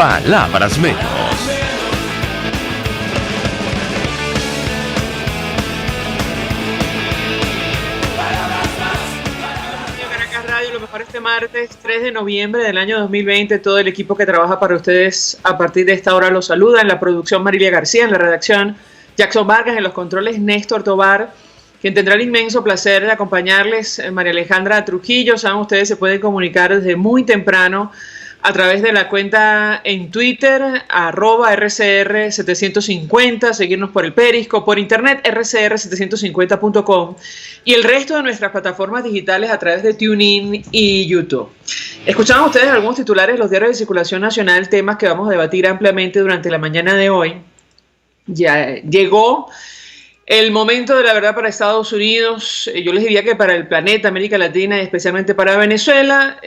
palabras menos. Lo mejor este martes 3 de noviembre del año 2020. Todo el equipo que trabaja para ustedes a partir de esta hora los saluda. En la producción Marilia García, en la redacción Jackson Vargas, en los controles Néstor Tobar, quien tendrá el inmenso placer de acompañarles, María Alejandra Trujillo. Saben, ustedes se pueden comunicar desde muy temprano a través de la cuenta en Twitter, @RCR750, seguirnos por el Periscope, por internet, rcr750.com, y el resto de nuestras plataformas digitales a través de TuneIn y YouTube. Escuchaban ustedes algunos titulares de los diarios de circulación nacional, temas que vamos a debatir ampliamente durante la mañana de hoy. Ya llegó el momento de la verdad para Estados Unidos, yo les diría que para el planeta, América Latina y especialmente para Venezuela.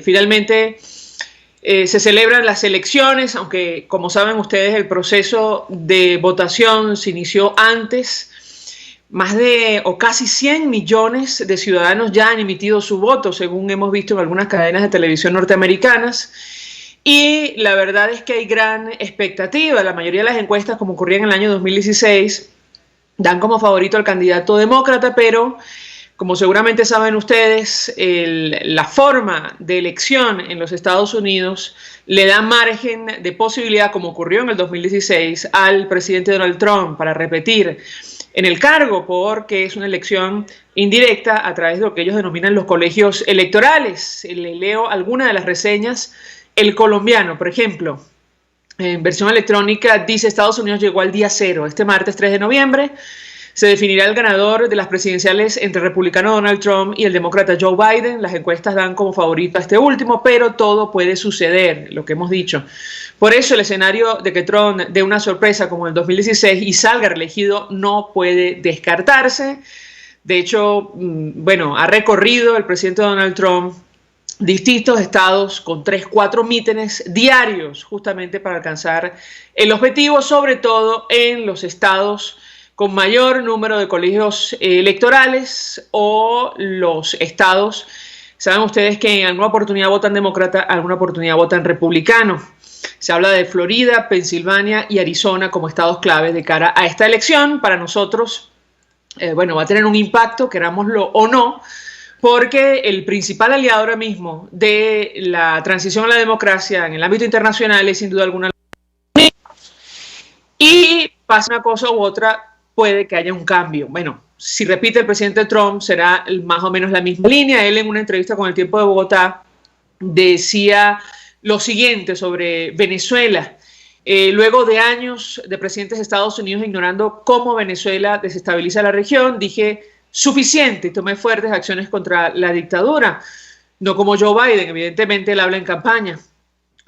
Finalmente se celebran las elecciones, aunque como saben ustedes el proceso de votación se inició antes. Más de o casi 100 millones de ciudadanos ya han emitido su voto, según hemos visto en algunas cadenas de televisión norteamericanas. Y la verdad es que hay gran expectativa. La mayoría de las encuestas, como ocurría en el año 2016, dan como favorito al candidato demócrata, pero como seguramente saben ustedes, la forma de elección en los Estados Unidos le da margen de posibilidad, como ocurrió en el 2016, al presidente Donald Trump para repetir en el cargo, porque es una elección indirecta a través de lo que ellos denominan los colegios electorales. Le leo algunas de las reseñas. El Colombiano, por ejemplo, en versión electrónica, dice: Estados Unidos llegó al día cero. Este martes 3 de noviembre se definirá el ganador de las presidenciales entre el republicano Donald Trump y el demócrata Joe Biden. Las encuestas dan como favorito a este último, pero todo puede suceder, lo que hemos dicho. Por eso el escenario de que Trump dé una sorpresa como en el 2016 y salga reelegido no puede descartarse. De hecho, ha recorrido el presidente Donald Trump distintos estados con 3-4 mítines diarios justamente para alcanzar el objetivo, sobre todo en los estados con mayor número de colegios electorales o los estados. Saben ustedes que en alguna oportunidad votan demócrata, alguna oportunidad votan republicano. Se habla de Florida, Pensilvania y Arizona como estados claves de cara a esta elección. Para nosotros, va a tener un impacto, querámoslo o no, porque el principal aliado ahora mismo de la transición a la democracia en el ámbito internacional es sin duda alguna. Y pasa una cosa u otra, puede que haya un cambio. Bueno, si repite el presidente Trump, será más o menos la misma línea. Él en una entrevista con El Tiempo de Bogotá decía lo siguiente sobre Venezuela. Luego de años de presidentes de Estados Unidos ignorando cómo Venezuela desestabiliza la región, dije: suficiente, y tomé fuertes acciones contra la dictadura. No como Joe Biden, evidentemente él habla en campaña,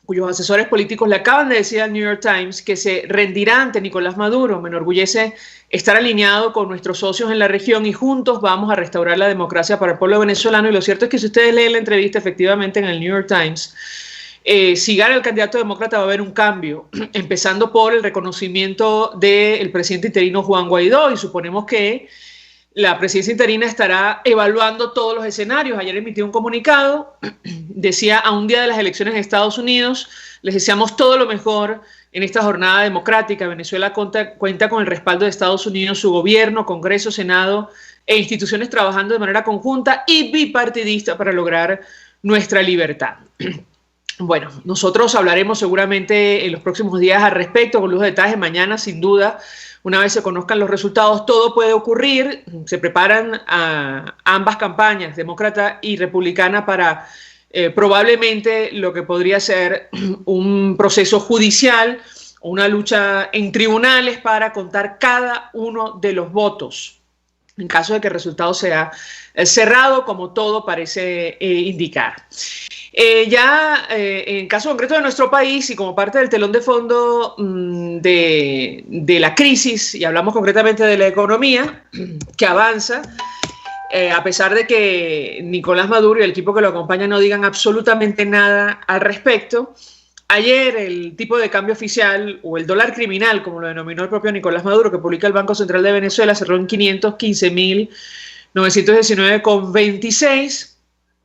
cuyos asesores políticos le acaban de decir al New York Times que se rendirá ante Nicolás Maduro. Me enorgullece estar alineado con nuestros socios en la región y juntos vamos a restaurar la democracia para el pueblo venezolano. Y lo cierto es que si ustedes leen la entrevista efectivamente en el New York Times, si gana el candidato demócrata va a haber un cambio, empezando por el reconocimiento del presidente interino Juan Guaidó, y suponemos que la presidencia interina estará evaluando todos los escenarios. Ayer emitió un comunicado, decía: a un día de las elecciones en Estados Unidos, les deseamos todo lo mejor en esta jornada democrática. Venezuela cuenta con el respaldo de Estados Unidos, su gobierno, Congreso, Senado e instituciones trabajando de manera conjunta y bipartidista para lograr nuestra libertad. Bueno, nosotros hablaremos seguramente en los próximos días al respecto, con los detalles. Mañana, sin duda, una vez se conozcan los resultados, todo puede ocurrir. Se preparan a ambas campañas, demócrata y republicana, para probablemente lo que podría ser un proceso judicial o una lucha en tribunales para contar cada uno de los votos, en caso de que el resultado sea cerrado, como todo parece indicar. En caso concreto de nuestro país y como parte del telón de fondo de la crisis, y hablamos concretamente de la economía que avanza, a pesar de que Nicolás Maduro y el equipo que lo acompaña no digan absolutamente nada al respecto, ayer el tipo de cambio oficial, o el dólar criminal, como lo denominó el propio Nicolás Maduro, que publica el Banco Central de Venezuela, cerró en 515.919,26.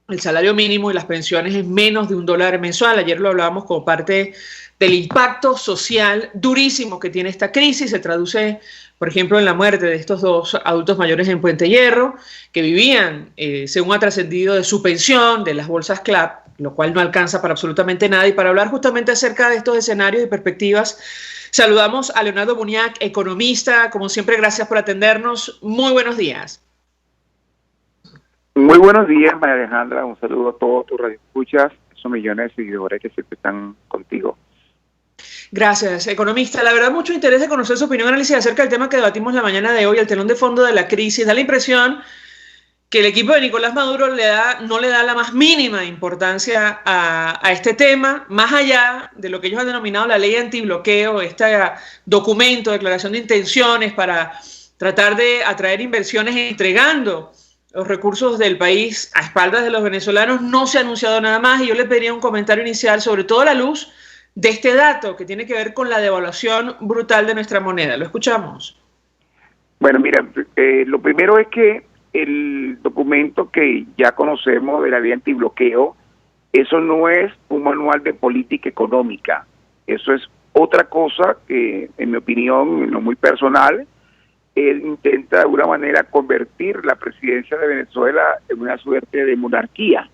el salario mínimo y las pensiones en menos de $1 mensual. Ayer lo hablábamos como parte del impacto social durísimo que tiene esta crisis. Se traduce, por ejemplo, en la muerte de estos dos adultos mayores en Puente Hierro, que vivían, según ha trascendido, de su pensión, de las bolsas CLAP, lo cual no alcanza para absolutamente nada. Y para hablar justamente acerca de estos escenarios y perspectivas, saludamos a Leonardo Buñac, economista. Como siempre, gracias por atendernos. Muy buenos días. Muy buenos días, María Alejandra. Un saludo a todos tus radioescuchas, esos millones de seguidores que siempre están contigo. Gracias, economista. La verdad, mucho interés de conocer su opinión y análisis acerca del tema que debatimos la mañana de hoy, el telón de fondo de la crisis. Da la impresión que el equipo de Nicolás Maduro no le da la más mínima importancia a este tema, más allá de lo que ellos han denominado la ley antibloqueo, este documento, declaración de intenciones para tratar de atraer inversiones entregando los recursos del país a espaldas de los venezolanos. No se ha anunciado nada más y yo le pediría un comentario inicial, sobre todo a la luz de este dato que tiene que ver con la devaluación brutal de nuestra moneda. Lo escuchamos. Bueno, mira, lo primero es que el documento que ya conocemos de la ley antibloqueo, eso no es un manual de política económica. Eso es otra cosa que, en mi opinión, en lo muy personal, él intenta de alguna manera convertir la presidencia de Venezuela en una suerte de monarquía,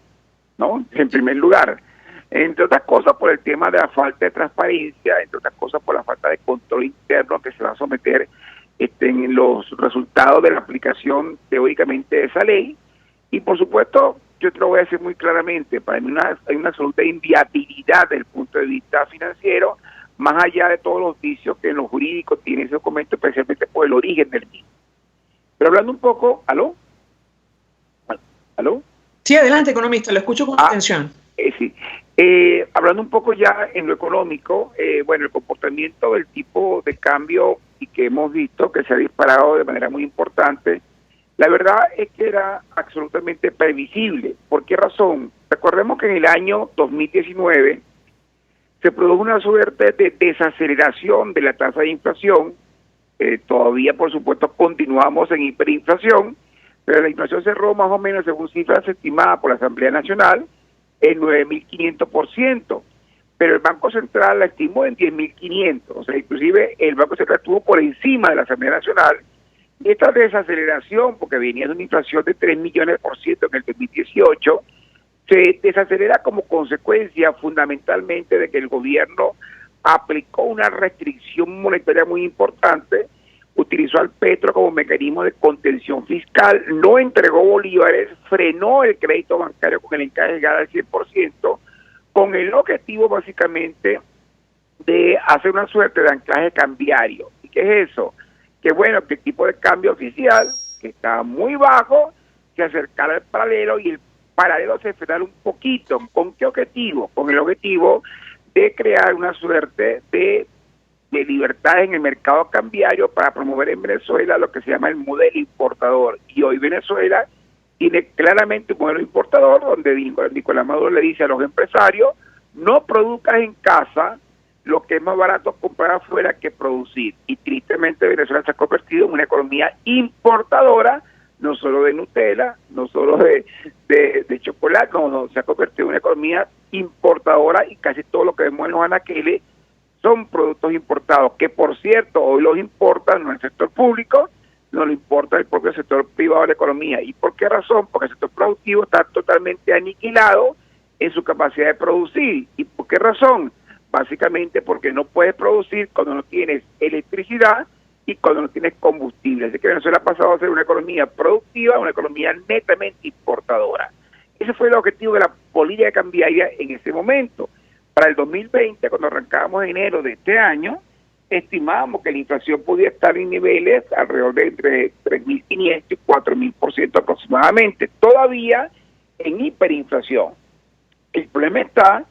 ¿no? En primer lugar, entre otras cosas por el tema de la falta de transparencia, entre otras cosas por la falta de control interno que se va a someter en los resultados de la aplicación teóricamente de esa ley. Y por supuesto, yo te lo voy a decir muy claramente, para mí hay una absoluta inviabilidad desde el punto de vista financiero, más allá de todos los vicios que en lo jurídico tiene ese documento, especialmente por el origen del mismo. Pero hablando un poco, ¿aló? ¿Aló? Sí, adelante, economista, lo escucho con atención. Sí. Hablando un poco ya en lo económico, bueno, el comportamiento del tipo de cambio y que hemos visto que se ha disparado de manera muy importante, la verdad es que era absolutamente previsible. ¿Por qué razón? Recordemos que en el año 2019 se produjo una suerte de desaceleración de la tasa de inflación. Todavía, por supuesto, continuamos en hiperinflación, pero la inflación cerró más o menos, según cifras estimadas por la Asamblea Nacional, en 9.500%, pero el Banco Central la estimó en 10.500%, o sea, inclusive el Banco Central estuvo por encima de la Asamblea Nacional, y esta desaceleración, porque venía de una inflación de 3 millones % en el 2018, se desacelera como consecuencia fundamentalmente de que el gobierno aplicó una restricción monetaria muy importante, utilizó al petro como mecanismo de contención fiscal, no entregó bolívares, frenó el crédito bancario con el encaje legal al 100%, con el objetivo básicamente de hacer una suerte de anclaje cambiario. ¿Y qué es eso? Que bueno, que el tipo de cambio oficial, que estaba muy bajo, se acercara al paralelo y el paralelo se frenara un poquito. ¿Con qué objetivo? Con el objetivo de crear una suerte de libertad en el mercado cambiario para promover en Venezuela lo que se llama el modelo importador. Y hoy Venezuela tiene claramente un modelo importador donde Nicolás Maduro le dice a los empresarios: no produzcas en casa, lo que es más barato comprar afuera que producir. Y tristemente Venezuela se ha convertido en una economía importadora, no solo de Nutella, no solo de chocolate, no, se ha convertido en una economía importadora y casi todo lo que vemos en los anaqueles son productos importados, que por cierto hoy los importan no el sector público, no lo importa el propio sector privado de la economía. ¿Y por qué razón? Porque el sector productivo está totalmente aniquilado en su capacidad de producir. ¿Y por qué razón? Básicamente porque no puedes producir cuando no tienes electricidad y cuando no tienes combustible. Así que Venezuela ha pasado a ser una economía productiva, una economía netamente importadora. Ese fue el objetivo de la política cambiaria en ese momento. Para el 2020, cuando arrancábamos en enero de este año, estimábamos que la inflación podía estar en niveles alrededor de entre 3.500 y 4.000% aproximadamente, todavía en hiperinflación. El problema está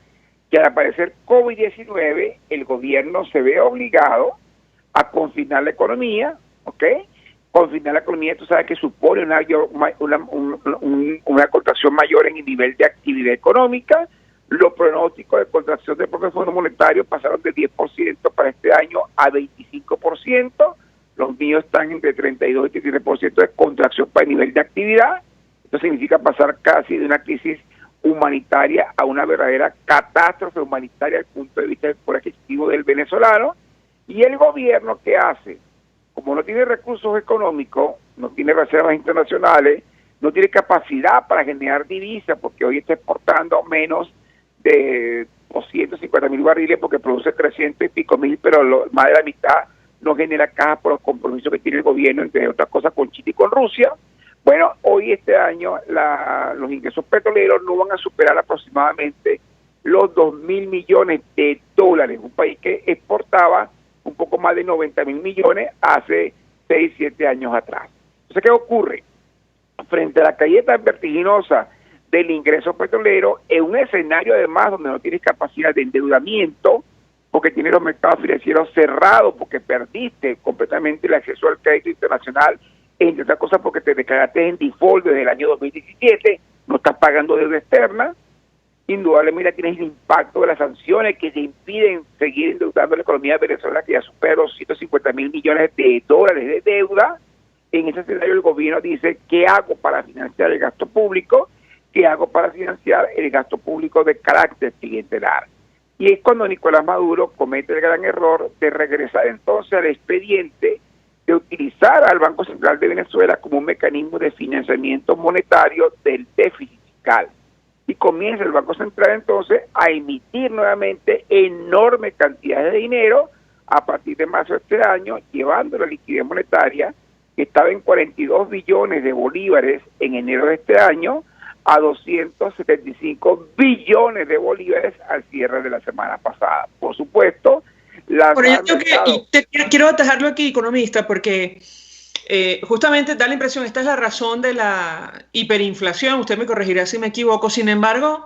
que al aparecer COVID-19, el gobierno se ve obligado a confinar la economía, ¿ok? Confinar la economía, tú sabes que supone una contracción mayor en el nivel de actividad económica. Los pronósticos de contracción del propio Fondo Monetario pasaron de 10% para este año a 25%. Los míos están entre 32 y 33% de contracción para el nivel de actividad. Esto significa pasar casi de una crisis humanitaria a una verdadera catástrofe humanitaria desde el punto de vista del poder adquisitivo del venezolano. Y el gobierno, ¿qué hace? Como no tiene recursos económicos, no tiene reservas internacionales, no tiene capacidad para generar divisas, porque hoy está exportando menos de 250.000 barriles porque produce 300 y pico mil, pero más de la mitad no genera caja por los compromisos que tiene el gobierno, entre otras cosas, con Chile y con Rusia. Bueno, hoy este año los ingresos petroleros no van a superar aproximadamente los 2.000 millones de dólares, un país que exportaba un poco más de 90.000 millones hace 6, 7 años atrás. Entonces, ¿qué ocurre? Frente a la caída tan vertiginosa del ingreso petrolero, en un escenario además donde no tienes capacidad de endeudamiento, porque tienes los mercados financieros cerrados, porque perdiste completamente el acceso al crédito internacional, entre otras cosas porque te declaraste en default desde el año 2017, no estás pagando deuda externa, indudablemente tienes el impacto de las sanciones que te impiden seguir endeudando la economía de Venezuela, que ya supera los 150.000 millones de dólares de deuda. En ese escenario el gobierno dice, ¿qué hago para financiar el gasto público? ¿Qué hago para financiar el gasto público de carácter clientelar? Y es cuando Nicolás Maduro comete el gran error de regresar entonces al expediente de utilizar al Banco Central de Venezuela como un mecanismo de financiamiento monetario del déficit fiscal. Y comienza el Banco Central entonces a emitir nuevamente enormes cantidades de dinero a partir de marzo de este año, llevando la liquidez monetaria que estaba en 42 billones de bolívares en enero de este año a 275 billones de bolívares al cierre de la semana pasada. Por supuesto, quiero atajarlo aquí, economista, porque justamente da la impresión, esta es la razón de la hiperinflación, usted me corregirá si me equivoco. Sin embargo,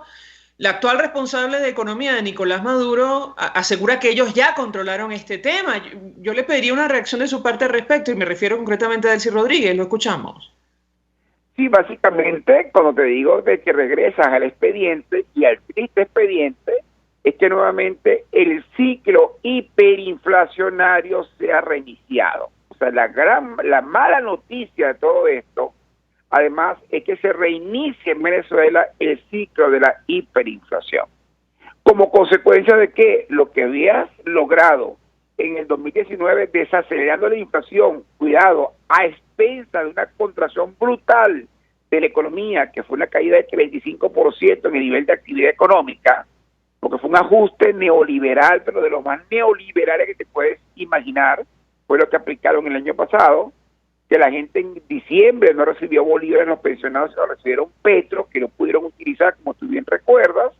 la actual responsable de economía de Nicolás Maduro asegura que ellos ya controlaron este tema. Yo le pediría una reacción de su parte al respecto, y me refiero concretamente a Delcy Rodríguez. Lo escuchamos. Sí, básicamente, cuando te digo de que regresas al expediente y al triste expediente, es que nuevamente el ciclo hiperinflacionario se ha reiniciado. O sea, la mala noticia de todo esto, además, es que se reinicia en Venezuela el ciclo de la hiperinflación. Como consecuencia de que lo que habías logrado en el 2019, desacelerando la inflación, cuidado, a expensa de una contracción brutal de la economía, que fue una caída de 35% en el nivel de actividad económica, porque fue un ajuste neoliberal, pero de los más neoliberales que te puedes imaginar, fue lo que aplicaron el año pasado, que la gente en diciembre no recibió bolívares, los pensionados sino recibieron petro, que no pudieron utilizar, como tú bien recuerdas.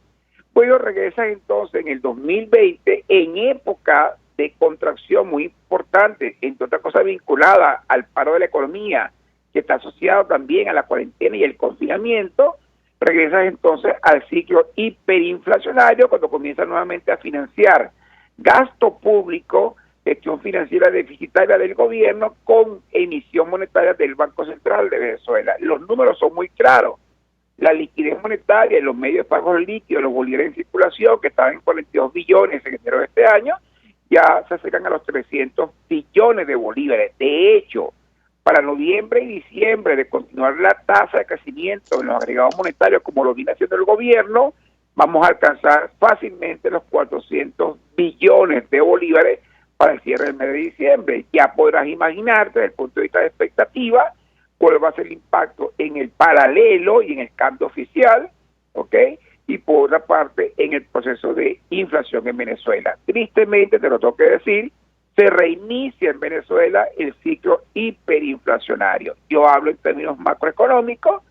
Pues regresan entonces en el 2020, en época de contracción muy importante, entre otras cosas vinculada al paro de la economía, que está asociado también a la cuarentena y el confinamiento. Regresas entonces al ciclo hiperinflacionario, cuando comienza nuevamente a financiar gasto público, gestión financiera deficitaria del gobierno con emisión monetaria del Banco Central de Venezuela. Los números son muy claros. La liquidez monetaria y los medios de pago líquidos, los bolívares en circulación, que estaban en 42 billones en enero de este año, ya se acercan a los 300 billones de bolívares. De hecho, para noviembre y diciembre, de continuar la tasa de crecimiento en los agregados monetarios como lo viene haciendo el gobierno, vamos a alcanzar fácilmente los 400 billones de bolívares para el cierre del mes de diciembre. Ya podrás imaginarte desde el punto de vista de expectativa cuál va a ser el impacto en el paralelo y en el cambio oficial, ¿ok? Y por otra parte en el proceso de inflación en Venezuela. Tristemente, te lo tengo que decir, se reinicia en Venezuela el ciclo hiperinflacionario. Yo hablo en términos macroeconómicos,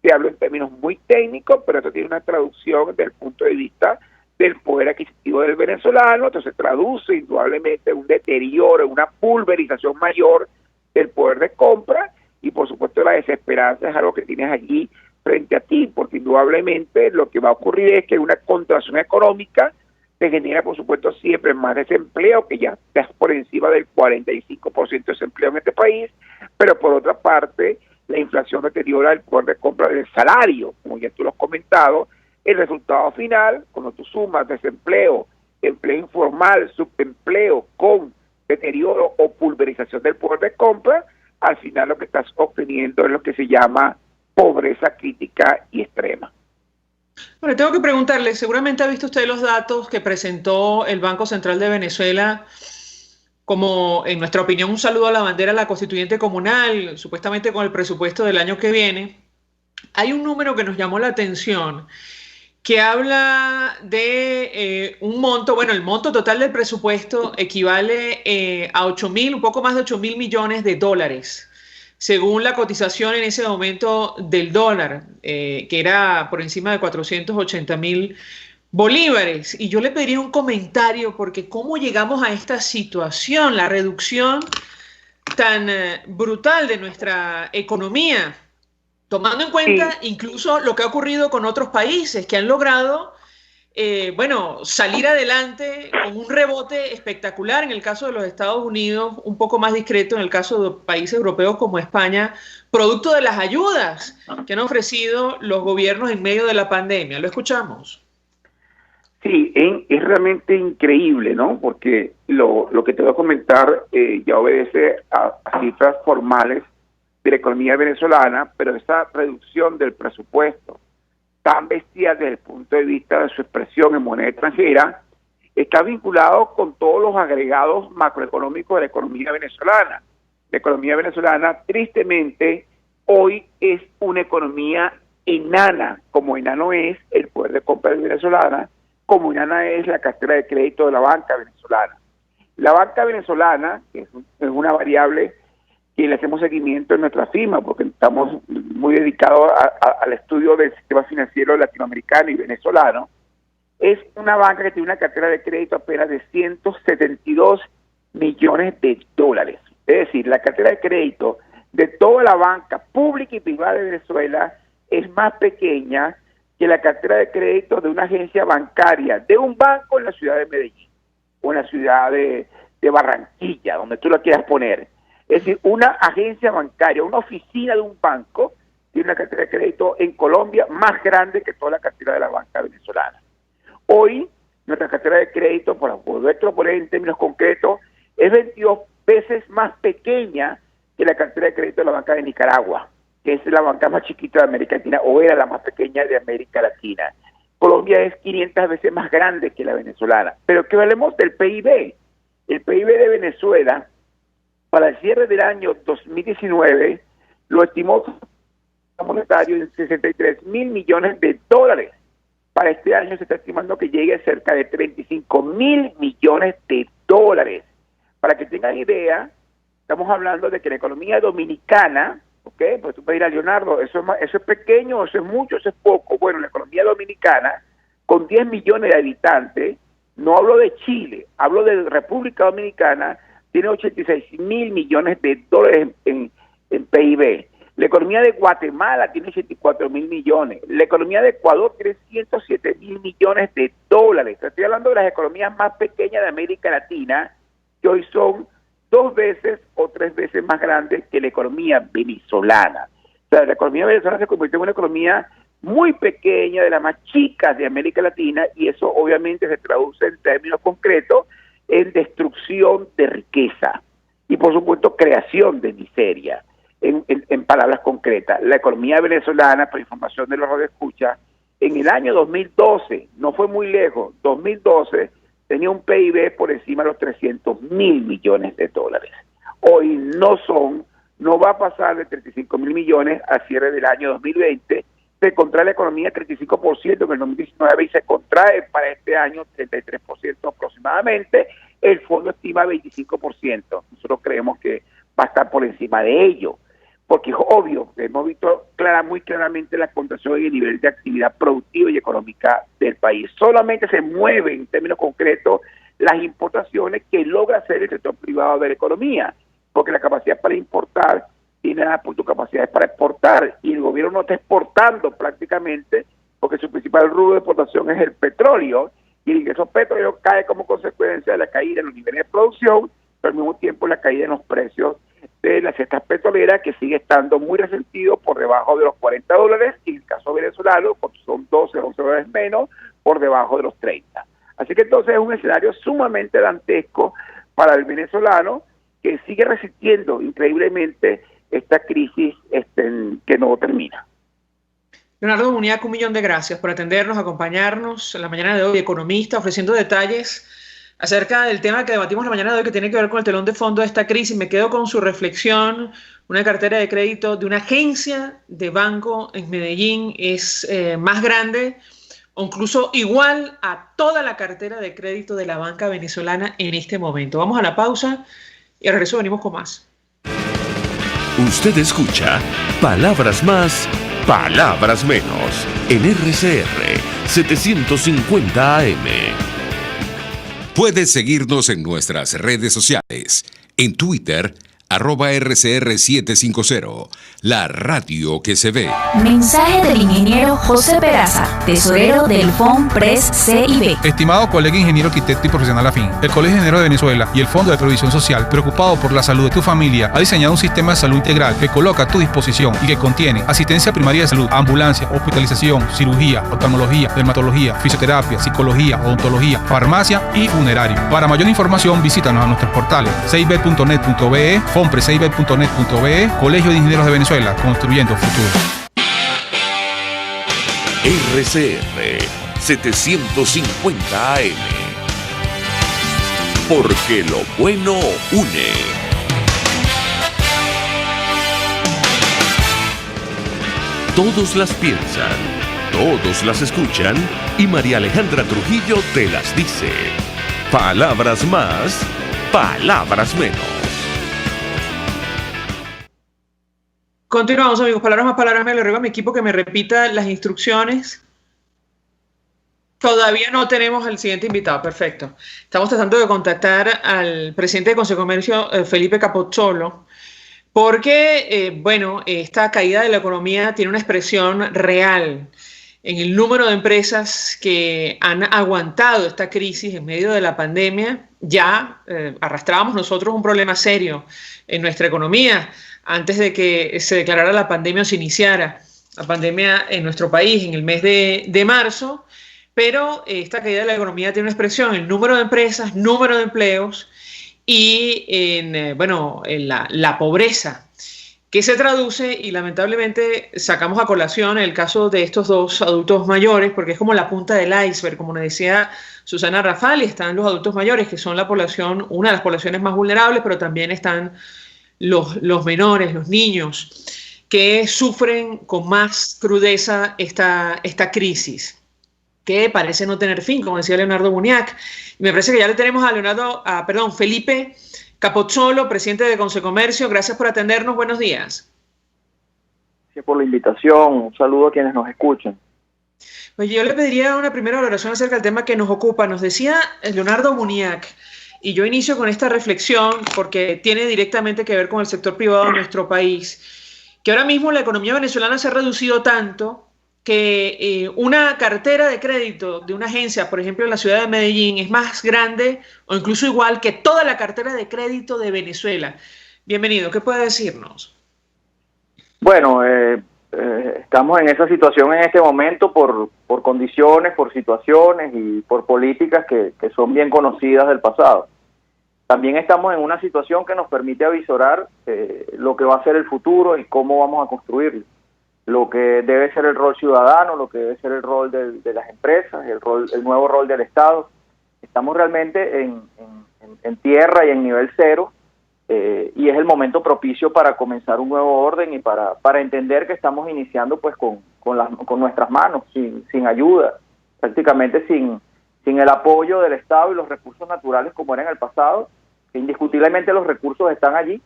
te hablo en términos muy técnicos, pero esto tiene una traducción desde el punto de vista del poder adquisitivo del venezolano. Entonces traduce indudablemente un deterioro, una pulverización mayor del poder de compra, y por supuesto la desesperanza es algo que tienes allí frente a ti, porque indudablemente lo que va a ocurrir es que una contracción económica te genera, por supuesto, siempre más desempleo, que ya está por encima del 45% de desempleo en este país, pero por otra parte, la inflación deteriora el poder de compra del salario, como ya tú lo has comentado. El resultado final, cuando tú sumas desempleo, empleo informal, subempleo con deterioro o pulverización del poder de compra, al final lo que estás obteniendo es lo que se llama pobreza crítica y extrema. Bueno, tengo que preguntarle, seguramente ha visto usted los datos que presentó el Banco Central de Venezuela como, en nuestra opinión, un saludo a la bandera de la constituyente comunal, supuestamente con el presupuesto del año que viene. Hay un número que nos llamó la atención, que habla de un monto, bueno, el monto total del presupuesto equivale a 8.000, un poco más de 8.000 millones de dólares, según la cotización en ese momento del dólar, que era por encima de 480.000 bolívares. Y yo le pediría un comentario, porque ¿cómo llegamos a esta situación? La reducción tan brutal de nuestra economía, tomando en cuenta Sí, incluso lo que ha ocurrido con otros países que han logrado, bueno, salir adelante con un rebote espectacular en el caso de los Estados Unidos, un poco más discreto en el caso de países europeos como España, producto de las ayudas que han ofrecido los gobiernos en medio de la pandemia. Lo escuchamos. sí, es realmente increíble, ¿no? Porque lo que te voy a comentar ya obedece a cifras formales de la economía venezolana, pero esa reducción del presupuesto tan bestial desde el punto de vista de su expresión en moneda extranjera está vinculado con todos los agregados macroeconómicos de la economía venezolana. La economía venezolana, tristemente, hoy es una economía enana, como enano es el poder de compra venezolana, como enana es la cartera de crédito de la banca venezolana. La banca venezolana, que es una variable que le hacemos seguimiento en nuestra firma, porque estamos muy dedicados al estudio del sistema financiero latinoamericano y venezolano, es una banca que tiene una cartera de crédito apenas de 172 millones de dólares. Es decir, la cartera de crédito de toda la banca pública y privada de Venezuela es más pequeña que la cartera de crédito de una agencia bancaria, de un banco en la ciudad de Medellín o en la ciudad de Barranquilla, donde tú la quieras poner. Es decir, una agencia bancaria, una oficina de un banco, tiene una cartera de crédito en Colombia más grande que toda la cartera de la banca venezolana. Hoy, nuestra cartera de crédito, por poderlo poner en términos concretos, es 22 veces más pequeña que la cartera de crédito de la banca de Nicaragua, que es la banca más chiquita de América Latina, o era la más pequeña de América Latina. Colombia es 500 veces más grande que la venezolana. Pero que hablemos del PIB. El PIB de Venezuela, para el cierre del año 2019, lo estimó monetario en 63.000 millones de dólares. Para este año se está estimando que llegue a cerca de 35.000 millones de dólares. Para que tengan idea, estamos hablando de que la economía dominicana, ¿ok? Pues tú puedes ir a Leonardo, eso es pequeño, eso es mucho, eso es poco. Bueno, la economía dominicana, con 10 millones de habitantes, no hablo de Chile, hablo de República Dominicana, tiene 86.000 millones de dólares en PIB. La economía de Guatemala tiene 84.000 millones. La economía de Ecuador tiene 107.000 millones de dólares. Estoy hablando de las economías más pequeñas de América Latina, que hoy son 2 veces o 3 veces más grandes que la economía venezolana. O sea, la economía venezolana se convirtió en una economía muy pequeña, de las más chicas de América Latina, y eso obviamente se traduce en términos concretos en destrucción de riqueza y por supuesto creación de miseria. En palabras concretas, la economía venezolana, por información de los radioescuchas, en el año 2012, no fue muy lejos, 2012 tenía un PIB por encima de los 300.000 millones de dólares. Hoy no va a pasar de 35.000 millones al cierre del año 2020. Se contrae la economía 35% en el 2019 y se contrae para este año 33% aproximadamente. El fondo estima 25%. Nosotros creemos que va a estar por encima de ello, porque es obvio, hemos visto muy claramente la contracción y el nivel de actividad productiva y económica del país. Solamente se mueven en términos concretos las importaciones que logra hacer el sector privado de la economía, porque la capacidad para importar tiene capacidades para exportar, y el gobierno no está exportando prácticamente, porque su principal rubro de exportación es el petróleo, y el ingreso petróleo cae como consecuencia de la caída en los niveles de producción, pero al mismo tiempo la caída en los precios de las cestas petroleras, que sigue estando muy resentido por debajo de los $40, y en el caso venezolano, porque son 12 o 11 dólares menos, por debajo de los 30. Así que entonces es un escenario sumamente dantesco para el venezolano, que sigue resistiendo increíblemente esta crisis que no termina. Leonardo Muniac, 1.000.000 de gracias por atendernos, acompañarnos en la mañana de hoy, economista, ofreciendo detalles acerca del tema que debatimos la mañana de hoy, que tiene que ver con el telón de fondo de esta crisis. Me quedo con su reflexión. Una cartera de crédito de una agencia de banco en Medellín es más grande o incluso igual a toda la cartera de crédito de la banca venezolana en este momento. Vamos a la pausa y al regreso venimos con más. Usted escucha Palabras Más, Palabras Menos en RCR 750 AM. Puedes seguirnos en nuestras redes sociales. En Twitter, @RCR750, la radio que se ve. Mensaje del ingeniero José Peraza, tesorero del FONPRES CIB. Estimado colega ingeniero arquitecto y profesional afín, el Colegio de Ingenieros de Venezuela y el Fondo de Previsión Social, preocupado por la salud de tu familia, ha diseñado un sistema de salud integral que coloca a tu disposición y que contiene asistencia primaria de salud, ambulancia, hospitalización, cirugía, oftalmología, dermatología, fisioterapia, psicología, odontología, farmacia y funerario. Para mayor información, visítanos a nuestros portales cib.net.be, FONPRESCIB.net.be, Colegio de Ingenieros de Venezuela, construyendo futuro. RCR 750 AM. Porque lo bueno une. Todos las piensan, todos las escuchan y María Alejandra Trujillo te las dice. Palabras más, palabras menos. Continuamos, amigos. Palabras más, palabras menos. Le ruego a mi equipo que me repita las instrucciones. Todavía no tenemos al siguiente invitado. Perfecto. Estamos tratando de contactar al presidente de Consejo de Comercio, Felipe Capozzolo, porque, esta caída de la economía tiene una expresión real en el número de empresas que han aguantado esta crisis en medio de la pandemia. Ya arrastrábamos nosotros un problema serio en nuestra economía antes de que se declarara la pandemia o se iniciara la pandemia en nuestro país en el mes de marzo, pero esta caída de la economía tiene una expresión en número de empresas, número de empleos y en la pobreza, que se traduce, y lamentablemente sacamos a colación el caso de estos dos adultos mayores, porque es como la punta del iceberg, como nos decía Susana Rafali. Están los adultos mayores, que son la población, una de las poblaciones más vulnerables, pero también están los menores, los niños, que sufren con más crudeza esta crisis, que parece no tener fin, como decía Leonardo Muniac. Y me parece que ya le tenemos a Felipe Capozzolo, presidente de Consecomercio. Gracias por atendernos. Buenos días. Gracias por la invitación. Un saludo a quienes nos escuchan. Oye, yo le pediría una primera valoración acerca del tema que nos ocupa. Nos decía Leonardo Muniac, y yo inicio con esta reflexión porque tiene directamente que ver con el sector privado de nuestro país, que ahora mismo la economía venezolana se ha reducido tanto que una cartera de crédito de una agencia, por ejemplo en la ciudad de Medellín, es más grande o incluso igual que toda la cartera de crédito de Venezuela. Bienvenido, ¿qué puede decirnos? Bueno, estamos en esa situación en este momento por condiciones, por situaciones y por políticas que son bien conocidas del pasado. También estamos en una situación que nos permite avisorar lo que va a ser el futuro y cómo vamos a construirlo. Lo que debe ser el rol ciudadano, lo que debe ser el rol de las empresas, el nuevo rol del Estado. Estamos realmente en tierra y en nivel cero, y es el momento propicio para comenzar un nuevo orden y para entender que estamos iniciando pues con nuestras manos, sin ayuda, prácticamente sin el apoyo del Estado y los recursos naturales como era en el pasado, que indiscutiblemente los recursos están allí,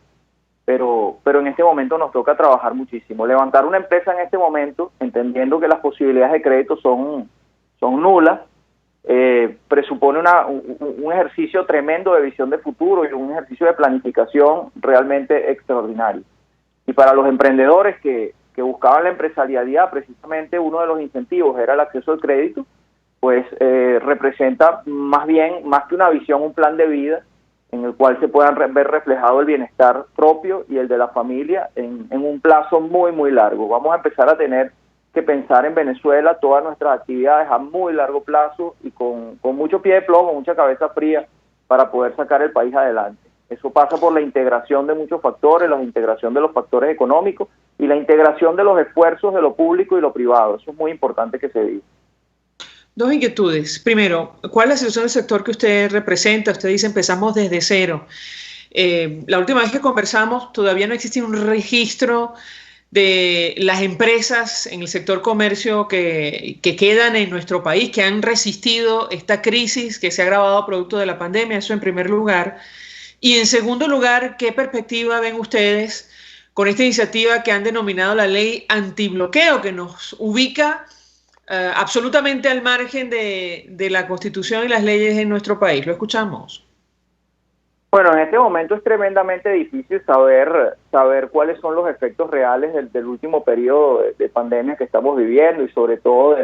pero en este momento nos toca trabajar muchísimo. Levantar una empresa en este momento, entendiendo que las posibilidades de crédito son nulas, presupone un ejercicio tremendo de visión de futuro y un ejercicio de planificación realmente extraordinario. Y para los emprendedores que buscaban la empresarialidad, precisamente uno de los incentivos era el acceso al crédito, pues representa más que una visión, un plan de vida en el cual se puedan ver reflejado el bienestar propio y el de la familia en un plazo muy, muy largo. Vamos a empezar a tener que pensar en Venezuela todas nuestras actividades a muy largo plazo y con mucho pie de plomo, mucha cabeza fría para poder sacar el país adelante. Eso pasa por la integración de muchos factores, la integración de los factores económicos y la integración de los esfuerzos de lo público y lo privado. Eso es muy importante que se diga. Dos inquietudes. Primero, ¿cuál es la situación del sector que usted representa? Usted dice empezamos desde cero. La última vez que conversamos todavía no existe un registro de las empresas en el sector comercio que quedan en nuestro país, que han resistido esta crisis que se ha agravado producto de la pandemia. Eso en primer lugar. Y en segundo lugar, ¿qué perspectiva ven ustedes con esta iniciativa que han denominado la ley antibloqueo, que nos ubica absolutamente al margen de la Constitución y las leyes en nuestro país? Lo escuchamos. Bueno, en este momento es tremendamente difícil saber cuáles son los efectos reales del último periodo de pandemia que estamos viviendo y sobre todo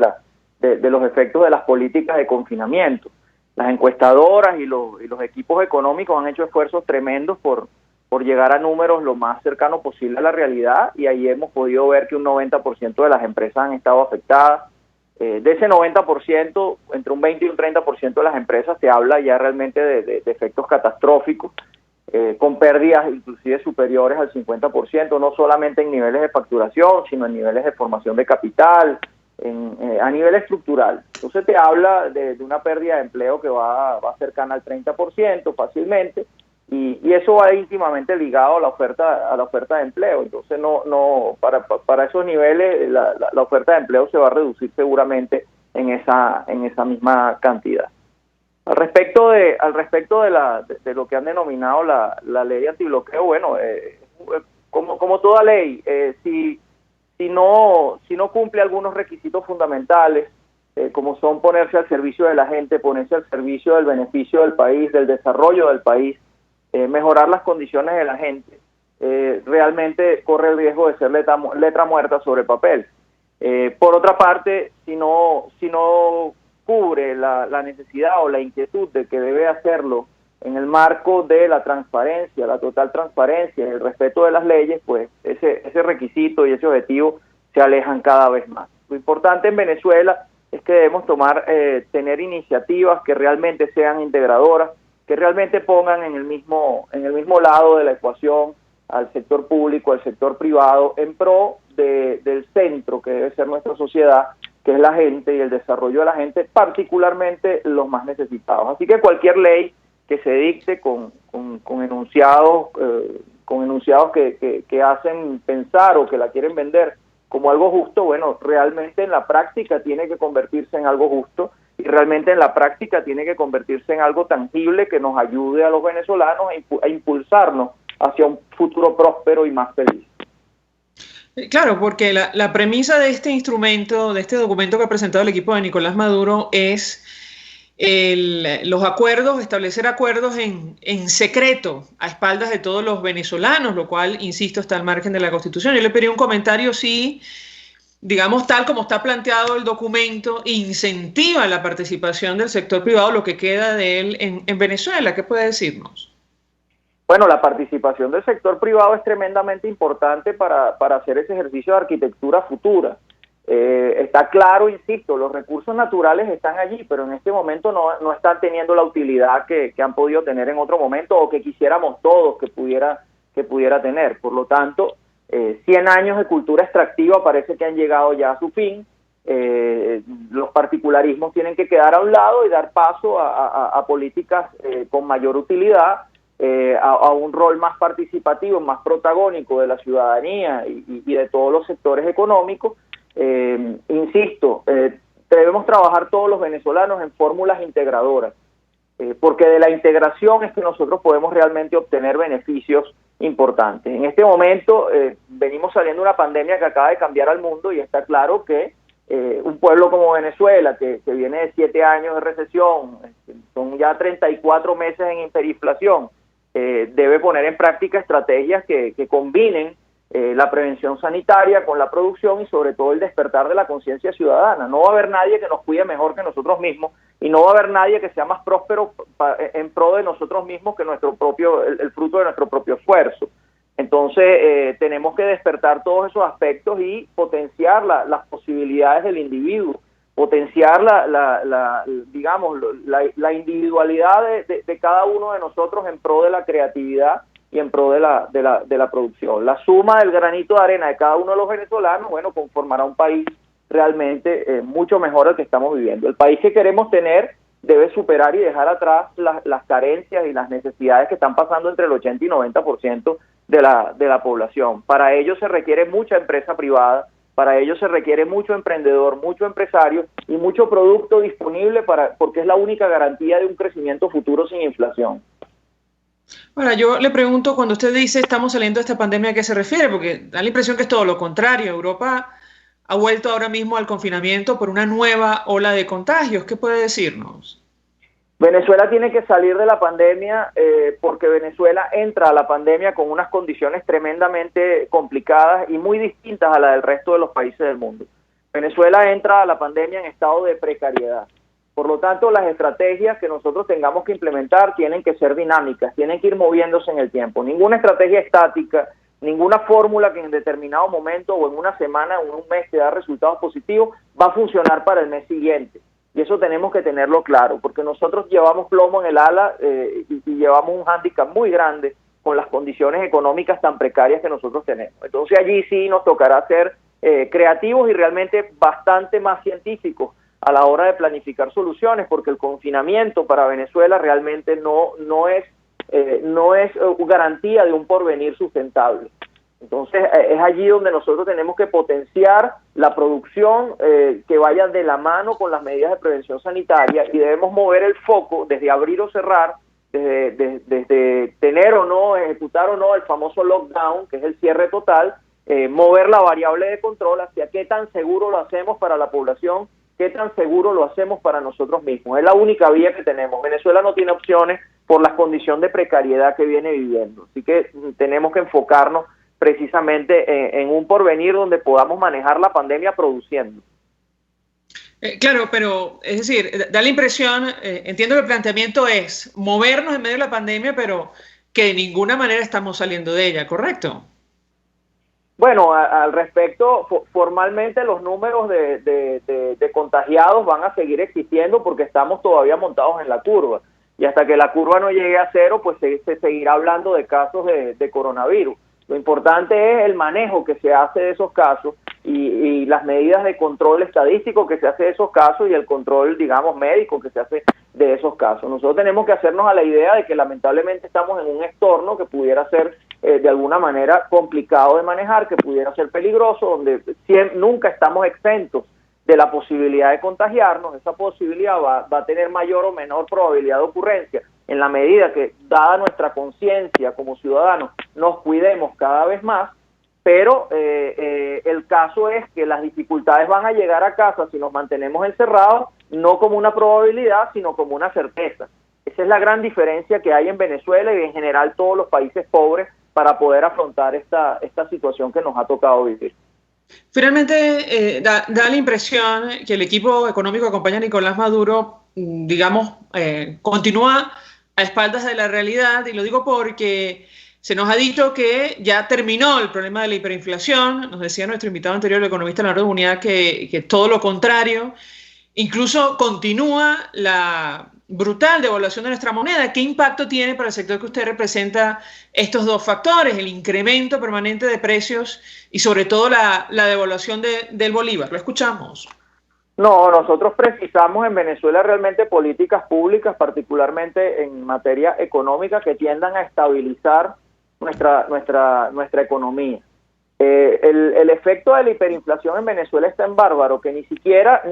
de los efectos de las políticas de confinamiento. Las encuestadoras y los equipos económicos han hecho esfuerzos tremendos por llegar a números lo más cercano posible a la realidad, y ahí hemos podido ver que un 90% de las empresas han estado afectadas. De ese 90%, entre un 20 y un 30% de las empresas se habla ya realmente de efectos catastróficos, con pérdidas inclusive superiores al 50%, no solamente en niveles de facturación, sino en niveles de formación de capital, a nivel estructural. Entonces te habla de una pérdida de empleo que va cercana al 30% fácilmente, y eso va íntimamente ligado a la oferta de empleo. Entonces para esos niveles la oferta de empleo se va a reducir seguramente en esa misma cantidad. Al respecto de lo que han denominado la ley antibloqueo, bueno, como toda ley, si no cumple algunos requisitos fundamentales, como son ponerse al servicio de la gente, ponerse al servicio del beneficio del país, del desarrollo del país, mejorar las condiciones de la gente, realmente corre el riesgo de ser letra muerta sobre papel. Por otra parte, si no cubre la necesidad o la inquietud de que debe hacerlo en el marco de la transparencia, la total transparencia y el respeto de las leyes, pues ese requisito y ese objetivo se alejan cada vez más. Lo importante en Venezuela es que debemos tener iniciativas que realmente sean integradoras, que realmente pongan en el mismo lado de la ecuación al sector público, al sector privado, en pro del centro que debe ser nuestra sociedad, que es la gente y el desarrollo de la gente, particularmente los más necesitados. Así que cualquier ley que se dicte con enunciados que hacen pensar o que la quieren vender como algo justo, bueno, realmente en la práctica tiene que convertirse en algo justo, y realmente en la práctica tiene que convertirse en algo tangible que nos ayude a los venezolanos a impulsarnos hacia un futuro próspero y más feliz. Claro, porque la premisa de este instrumento, de este documento que ha presentado el equipo de Nicolás Maduro es los acuerdos, establecer acuerdos en secreto, a espaldas de todos los venezolanos, lo cual, insisto, está al margen de la Constitución. Yo le pedí un comentario si, digamos, tal como está planteado el documento, incentiva la participación del sector privado, lo que queda de él en Venezuela. ¿Qué puede decirnos? Bueno, la participación del sector privado es tremendamente importante para hacer ese ejercicio de arquitectura futura. Está claro, insisto, los recursos naturales están allí, pero en este momento no están teniendo la utilidad que han podido tener en otro momento, o que quisiéramos todos que pudiera tener. Por lo tanto, 100 años de cultura extractiva parece que han llegado ya a su fin. Los particularismos tienen que quedar a un lado y dar paso a políticas con mayor utilidad, a un rol más participativo, más protagónico de la ciudadanía y de todos los sectores económicos. Insisto, debemos trabajar todos los venezolanos en fórmulas integradoras, porque de la integración es que nosotros podemos realmente obtener beneficios importantes. En este momento venimos saliendo de una pandemia que acaba de cambiar al mundo, y está claro que un pueblo como Venezuela, que viene de 7 años de recesión, son ya 34 meses en hiperinflación, debe poner en práctica estrategias que combinen la prevención sanitaria con la producción y sobre todo el despertar de la conciencia ciudadana. No va a haber nadie que nos cuide mejor que nosotros mismos, y no va a haber nadie que sea más próspero en pro de nosotros mismos que el fruto de nuestro propio esfuerzo. Entonces tenemos que despertar todos esos aspectos y potenciar las posibilidades del individuo, potenciar la individualidad de cada uno de nosotros en pro de la creatividad y en pro de la producción. La suma del granito de arena de cada uno de los venezolanos, bueno, conformará un país realmente mucho mejor al que estamos viviendo. El país que queremos tener debe superar y dejar atrás las carencias y las necesidades que están pasando entre el 80 y 90% de la población. Para ello se requiere mucha empresa privada, para ello se requiere mucho emprendedor, mucho empresario y mucho producto disponible porque es la única garantía de un crecimiento futuro sin inflación. Ahora, yo le pregunto, cuando usted dice estamos saliendo de esta pandemia, ¿a qué se refiere? Porque da la impresión que es todo lo contrario. Europa ha vuelto ahora mismo al confinamiento por una nueva ola de contagios. ¿Qué puede decirnos? Venezuela tiene que salir de la pandemia porque Venezuela entra a la pandemia con unas condiciones tremendamente complicadas y muy distintas a las del resto de los países del mundo. Venezuela entra a la pandemia en estado de precariedad. Por lo tanto, las estrategias que nosotros tengamos que implementar tienen que ser dinámicas, tienen que ir moviéndose en el tiempo. Ninguna estrategia estática, ninguna fórmula que en determinado momento o en una semana o en un mes te da resultados positivos va a funcionar para el mes siguiente. Y eso tenemos que tenerlo claro, porque nosotros llevamos plomo en el ala y llevamos un hándicap muy grande con las condiciones económicas tan precarias que nosotros tenemos. Entonces allí sí nos tocará ser creativos y realmente bastante más científicos a la hora de planificar soluciones, porque el confinamiento para Venezuela realmente no es garantía de un porvenir sustentable. Entonces es allí donde nosotros tenemos que potenciar la producción que vaya de la mano con las medidas de prevención sanitaria y debemos mover el foco desde abrir o cerrar, desde tener o no, ejecutar o no el famoso lockdown, que es el cierre total, mover la variable de control hacia qué tan seguro lo hacemos para la población, qué tan seguro lo hacemos para nosotros mismos. Es la única vía que tenemos. Venezuela no tiene opciones por la condición de precariedad que viene viviendo. Así que tenemos que enfocarnos precisamente en un porvenir donde podamos manejar la pandemia produciendo. Claro, pero es decir, da la impresión, entiendo que el planteamiento es movernos en medio de la pandemia, pero que de ninguna manera estamos saliendo de ella, ¿correcto? Bueno, al respecto, formalmente los números de contagiados van a seguir existiendo porque estamos todavía montados en la curva. Y hasta que la curva no llegue a cero, pues se seguirá hablando de casos de coronavirus. Lo importante es el manejo que se hace de esos casos y las medidas de control estadístico que se hace de esos casos y el control, digamos, médico que se hace de esos casos. Nosotros tenemos que hacernos a la idea de que lamentablemente estamos en un entorno que pudiera ser de alguna manera complicado de manejar, que pudiera ser peligroso, donde nunca estamos exentos de la posibilidad de contagiarnos. Esa posibilidad va a tener mayor o menor probabilidad de ocurrencia en la medida que, dada nuestra conciencia como ciudadanos, nos cuidemos cada vez más, pero el caso es que las dificultades van a llegar a casa si nos mantenemos encerrados, no como una probabilidad, sino como una certeza. Esa es la gran diferencia que hay en Venezuela y en general todos los países pobres para poder afrontar esta situación que nos ha tocado vivir. Finalmente, da la impresión que el equipo económico que acompaña a Nicolás Maduro, digamos, continúa a espaldas de la realidad, y lo digo porque se nos ha dicho que ya terminó el problema de la hiperinflación. Nos decía nuestro invitado anterior, el economista Leonardo Munía, que todo lo contrario, incluso continúa la brutal devaluación de nuestra moneda. ¿Qué impacto tiene para el sector que usted representa estos dos factores, el incremento permanente de precios y sobre todo la devaluación del bolívar? Lo escuchamos. No, nosotros precisamos en Venezuela realmente políticas públicas, particularmente en materia económica, que tiendan a estabilizar nuestra economía. El efecto de la hiperinflación en Venezuela es tan bárbaro que ni siquiera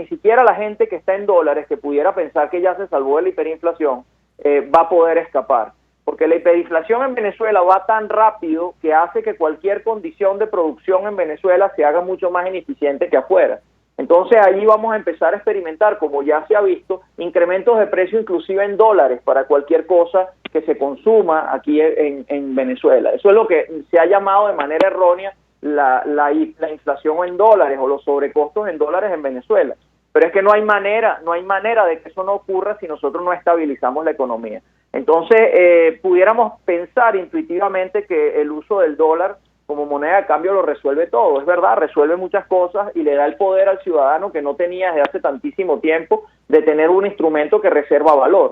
la gente que está en dólares, que pudiera pensar que ya se salvó de la hiperinflación, va a poder escapar. Porque la hiperinflación en Venezuela va tan rápido que hace que cualquier condición de producción en Venezuela se haga mucho más ineficiente que afuera. Entonces ahí vamos a empezar a experimentar, como ya se ha visto, incrementos de precio inclusive en dólares para cualquier cosa que se consuma aquí en Venezuela. Eso es lo que se ha llamado de manera errónea la inflación en dólares o los sobrecostos en dólares en Venezuela. Pero es que no hay manera de que eso no ocurra si nosotros no estabilizamos la economía. Entonces pudiéramos pensar intuitivamente que el uso del dólar como moneda de cambio lo resuelve todo. Es verdad, resuelve muchas cosas y le da el poder al ciudadano que no tenía desde hace tantísimo tiempo de tener un instrumento que reserva valor.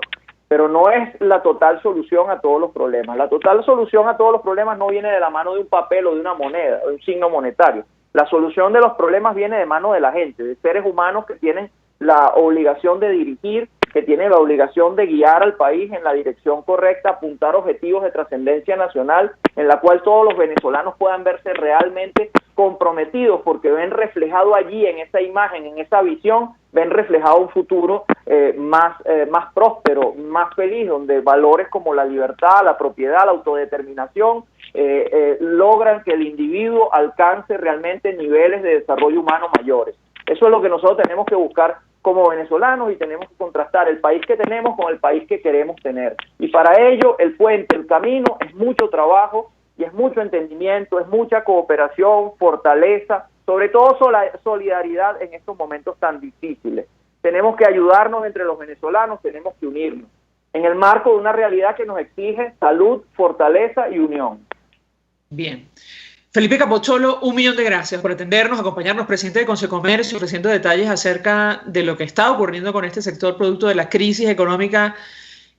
pero no es la total solución a todos los problemas. La total solución a todos los problemas no viene de la mano de un papel o de una moneda, o de un signo monetario. La solución de los problemas viene de mano de la gente, de seres humanos que tienen la obligación de dirigir, que tienen la obligación de guiar al país en la dirección correcta, apuntar objetivos de trascendencia nacional, en la cual todos los venezolanos puedan verse realmente comprometidos, porque ven reflejado allí, en esa imagen, en esa visión, ven reflejado un futuro más próspero, más feliz, donde valores como la libertad, la propiedad, la autodeterminación, logran que el individuo alcance realmente niveles de desarrollo humano mayores. Eso es lo que nosotros tenemos que buscar como venezolanos, y tenemos que contrastar el país que tenemos con el país que queremos tener. Y para ello, el puente, el camino, es mucho trabajo y es mucho entendimiento, es mucha cooperación, fortaleza, sobre todo solidaridad en estos momentos tan difíciles. Tenemos que ayudarnos entre los venezolanos, tenemos que unirnos, en el marco de una realidad que nos exige salud, fortaleza y unión. Bien. Felipe Capocciolo, 1.000.000 de gracias por atendernos, acompañarnos, presidente de Consecomercio, ofreciendo detalles acerca de lo que está ocurriendo con este sector producto de la crisis económica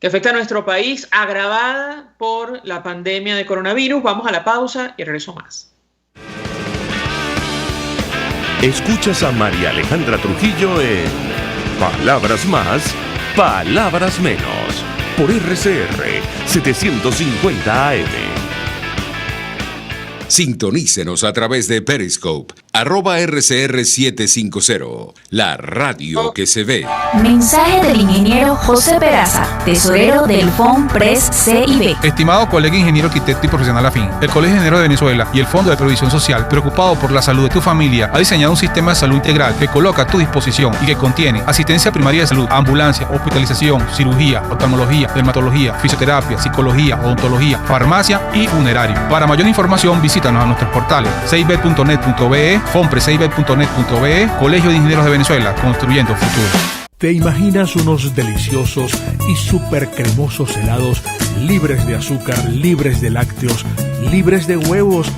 que afecta a nuestro país, agravada por la pandemia de coronavirus. Vamos a la pausa y regreso más. Escuchas a María Alejandra Trujillo en Palabras Más, Palabras Menos, por RCR 750 AM. Sintonícenos a través de Periscope, @RCR750, la radio que se ve. Mensaje del ingeniero José Peraza, tesorero del FOMPRES CIB. Estimado colega ingeniero arquitecto y profesional afín, el Colegio de Ingenieros de Venezuela y el Fondo de Previsión Social, preocupado por la salud de tu familia, ha diseñado un sistema de salud integral que coloca a tu disposición y que contiene asistencia primaria de salud, ambulancia, hospitalización, cirugía, oftalmología, dermatología, fisioterapia, psicología, odontología, farmacia y funerario. Para mayor información, visítanos a nuestros portales cib.net.be, fomprescib.net.be, Colegio de Ingenieros de Venezuela, construyendo futuro. ¿Te imaginas unos deliciosos y súper cremosos helados libres de azúcar, libres de lácteos, libres de huevos,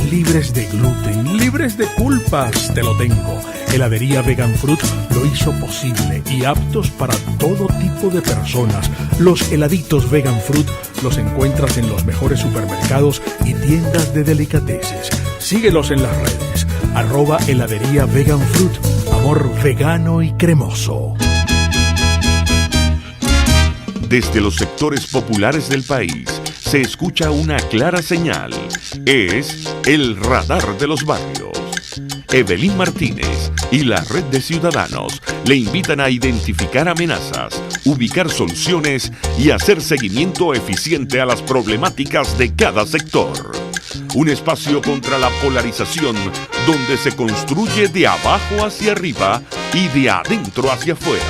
libres de gluten, libres de culpas? Te lo tengo. Heladería Vegan Fruit lo hizo posible y aptos para todo tipo de personas. Los heladitos Vegan Fruit los encuentras en los mejores supermercados y tiendas de delicateces. Síguelos en las redes. @heladería Vegan Fruit. Amor vegano y cremoso. Desde los sectores populares del país se escucha una clara señal. Es el radar de los barrios. Evelyn Martínez y la Red de Ciudadanos le invitan a identificar amenazas, ubicar soluciones y hacer seguimiento eficiente a las problemáticas de cada sector. Un espacio contra la polarización donde se construye de abajo hacia arriba y de adentro hacia afuera.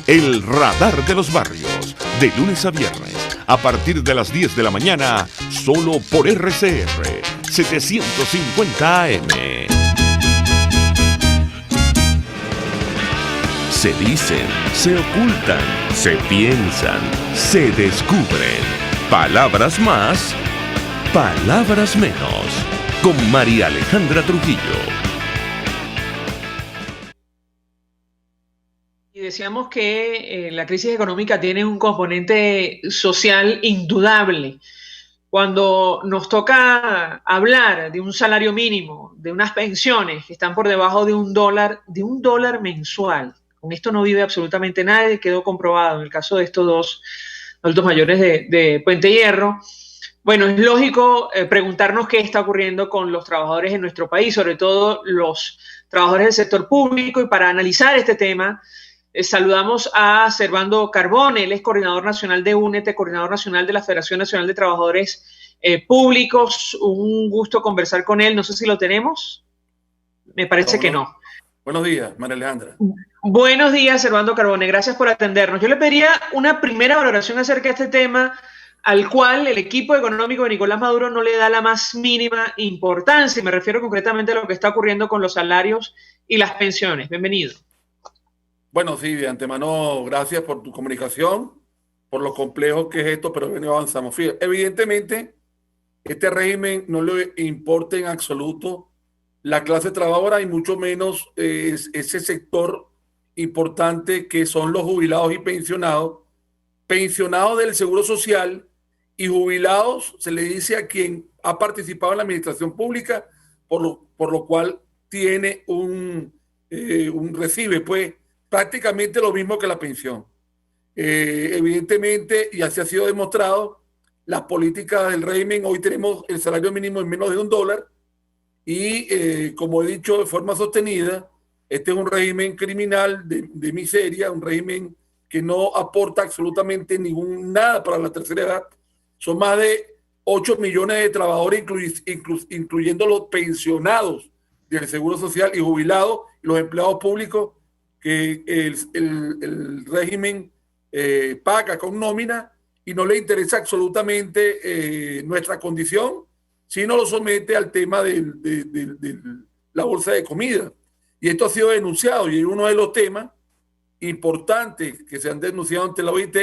El radar de los barrios, de lunes a viernes, a partir de las 10 de la mañana, solo por RCR 750 AM. Se dicen, se ocultan, se piensan, se descubren. Palabras más, palabras menos. Con María Alejandra Trujillo. Y decíamos que la crisis económica tiene un componente social indudable. Cuando nos toca hablar de un salario mínimo, de unas pensiones que están por debajo de $1 mensual, con esto no vive absolutamente nadie, quedó comprobado en el caso de estos dos adultos mayores de Puente Hierro. Bueno, es lógico preguntarnos qué está ocurriendo con los trabajadores en nuestro país, sobre todo los trabajadores del sector público, y para analizar este tema saludamos a Servando Carbone. Él es coordinador nacional de UNET, coordinador nacional de la Federación Nacional de Trabajadores Públicos. Un gusto conversar con él, no sé si lo tenemos, me parece que no. Buenos días, María Alejandra. Buenos días, Servando Carbone, gracias por atendernos. Yo le pediría una primera valoración acerca de este tema, al cual el equipo económico de Nicolás Maduro no le da la más mínima importancia, y me refiero concretamente a lo que está ocurriendo con los salarios y las pensiones. Bienvenido. Bueno, sí, de antemano, gracias por tu comunicación, por lo complejo que es esto, pero bueno, avanzamos. Fíjate, evidentemente, este régimen no le importa en absoluto la clase trabajadora y mucho menos ese sector importante que son los jubilados y pensionados, pensionados del Seguro Social y jubilados se le dice a quien ha participado en la administración pública, por lo cual tiene recibe pues prácticamente lo mismo que la pensión. Evidentemente, y así ha sido demostrado, las políticas del régimen, hoy tenemos el salario mínimo en menos de $1 y como he dicho de forma sostenida, este es un régimen criminal de miseria, un régimen que no aporta absolutamente nada para la tercera edad. Son más de 8 millones de trabajadores, incluyendo los pensionados del Seguro Social y jubilados y los empleados públicos que el régimen paga con nómina y no le interesa absolutamente nuestra condición, sino lo somete al tema de la bolsa de comida. Y esto ha sido denunciado y es uno de los temas importantes que se han denunciado ante la OIT,